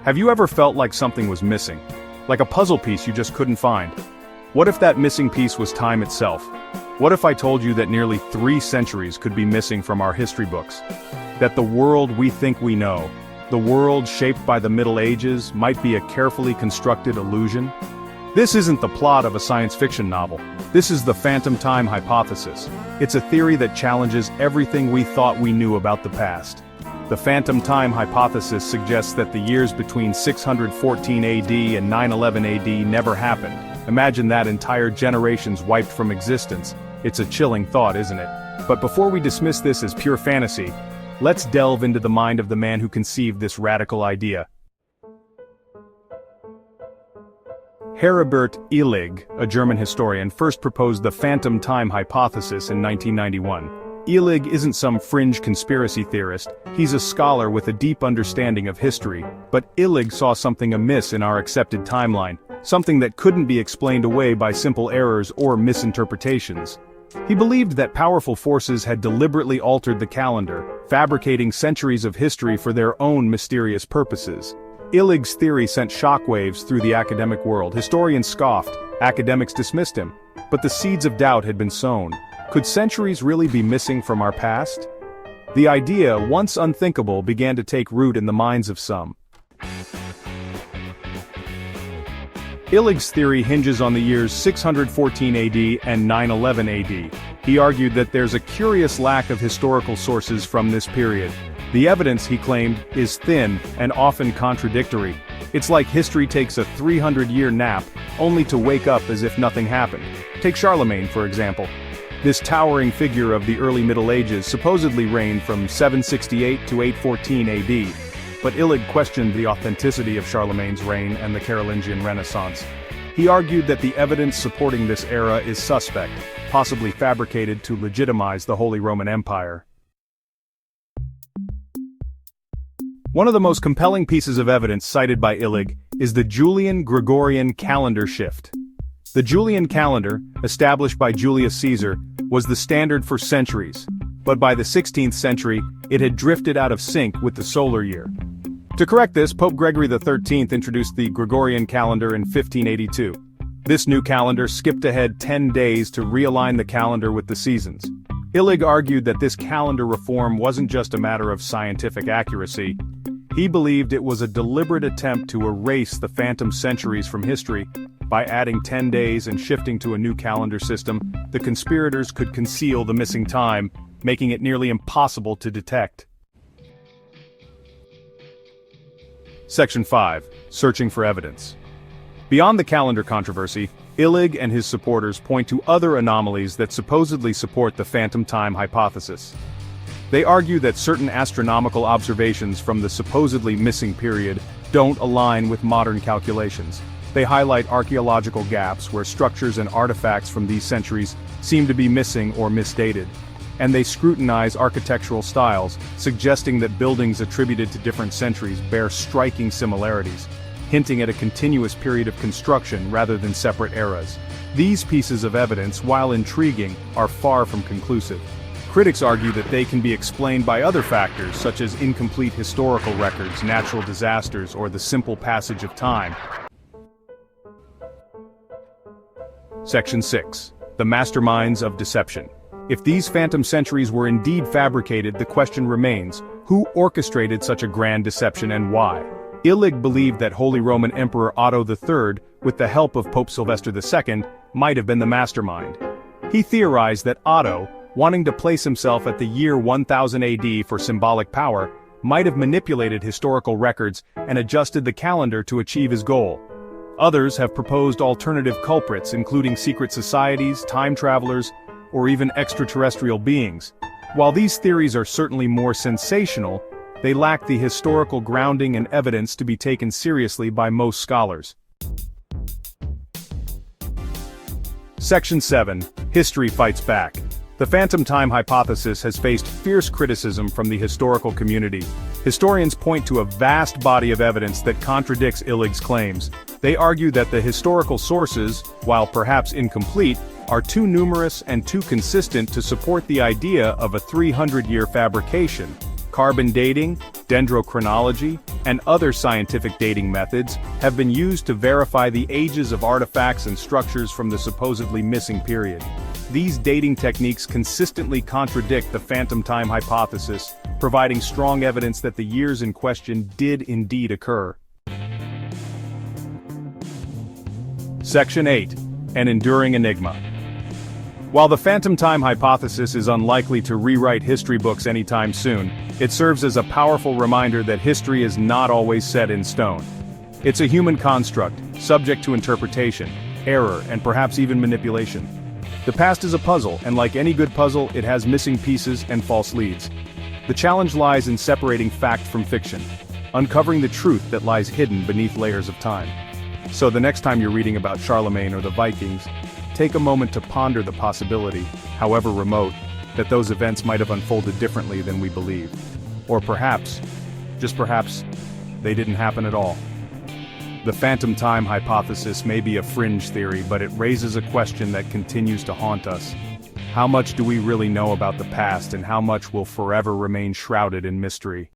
Have you ever felt like something was missing? Like a puzzle piece you just couldn't find? What if that missing piece was time itself? What if I told you that nearly 3 centuries could be missing from our history books? That the world we think we know, the world shaped by the Middle Ages, might be a carefully constructed illusion? This isn't the plot of a science fiction novel. This is the phantom time hypothesis. It's a theory that challenges everything we thought we knew about the past. The phantom time hypothesis suggests that the years between 614 AD and 911 AD never happened. Imagine that entire generations wiped from existence. It's a chilling thought, isn't it? But before we dismiss this as pure fantasy, let's delve into the mind of the man who conceived this radical idea. Heribert Illig, a German historian, first proposed the phantom time hypothesis in 1991. Illig isn't some fringe conspiracy theorist, he's a scholar with a deep understanding of history, but Illig saw something amiss in our accepted timeline, something that couldn't be explained away by simple errors or misinterpretations. He believed that powerful forces had deliberately altered the calendar, fabricating centuries of history for their own mysterious purposes. Illig's theory sent shockwaves through the academic world. Historians scoffed, academics dismissed him, but the seeds of doubt had been sown. Could centuries really be missing from our past? The idea, once unthinkable, began to take root in the minds of some. Illig's theory hinges on the years 614 AD and 911 AD. He argued that there's a curious lack of historical sources from this period. The evidence, he claimed, is thin and often contradictory. It's like history takes a 300-year nap, only to wake up as if nothing happened. Take Charlemagne, for example. This towering figure of the early Middle Ages supposedly reigned from 768 to 814 AD, but Illig questioned the authenticity of Charlemagne's reign and the Carolingian Renaissance. He argued that the evidence supporting this era is suspect, possibly fabricated to legitimize the Holy Roman Empire. One of the most compelling pieces of evidence cited by Illig is the Julian-Gregorian calendar shift. The Julian calendar, established by Julius Caesar, was the standard for centuries, but by the 16th century, it had drifted out of sync with the solar year. To correct this, Pope Gregory XIII introduced the Gregorian calendar in 1582. This new calendar skipped ahead 10 days to realign the calendar with the seasons. Illig argued that this calendar reform wasn't just a matter of scientific accuracy. He believed it was a deliberate attempt to erase the phantom centuries from history. By adding 10 days and shifting to a new calendar system, the conspirators could conceal the missing time, making it nearly impossible to detect. Section 5. Searching for evidence. Beyond the calendar controversy, Illig and his supporters point to other anomalies that supposedly support the phantom time hypothesis. They argue that certain astronomical observations from the supposedly missing period don't align with modern calculations. They highlight archaeological gaps where structures and artifacts from these centuries seem to be missing or misdated. And they scrutinize architectural styles, suggesting that buildings attributed to different centuries bear striking similarities, hinting at a continuous period of construction rather than separate eras. These pieces of evidence, while intriguing, are far from conclusive. Critics argue that they can be explained by other factors such as incomplete historical records, natural disasters, or the simple passage of time. Section 6. The masterminds of deception. If these phantom centuries were indeed fabricated, the question remains, who orchestrated such a grand deception and why? Illig believed that Holy Roman Emperor Otto III, with the help of Pope Sylvester II, might have been the mastermind. He theorized that Otto, wanting to place himself at the year 1000 AD for symbolic power, might have manipulated historical records and adjusted the calendar to achieve his goal. Others have proposed alternative culprits, including secret societies, time travelers, or even extraterrestrial beings. While these theories are certainly more sensational, they lack the historical grounding and evidence to be taken seriously by most scholars. Section 7. History fights back. The phantom time hypothesis has faced fierce criticism from the historical community. Historians point to a vast body of evidence that contradicts Illig's claims. They argue that the historical sources, while perhaps incomplete, are too numerous and too consistent to support the idea of a 300-year fabrication. Carbon dating, dendrochronology, and other scientific dating methods have been used to verify the ages of artifacts and structures from the supposedly missing period. These dating techniques consistently contradict the phantom time hypothesis, providing strong evidence that the years in question did indeed occur. Section 8. An enduring enigma. While the phantom time hypothesis is unlikely to rewrite history books anytime soon, it serves as a powerful reminder that history is not always set in stone. It's a human construct, subject to interpretation, error, and perhaps even manipulation. The past is a puzzle, and like any good puzzle, it has missing pieces and false leads. The challenge lies in separating fact from fiction, uncovering the truth that lies hidden beneath layers of time. So the next time you're reading about Charlemagne or the Vikings, take a moment to ponder the possibility, however remote, that those events might have unfolded differently than we believe. Or perhaps, just perhaps, they didn't happen at all. The phantom time hypothesis may be a fringe theory, but it raises a question that continues to haunt us. How much do we really know about the past, and how much will forever remain shrouded in mystery?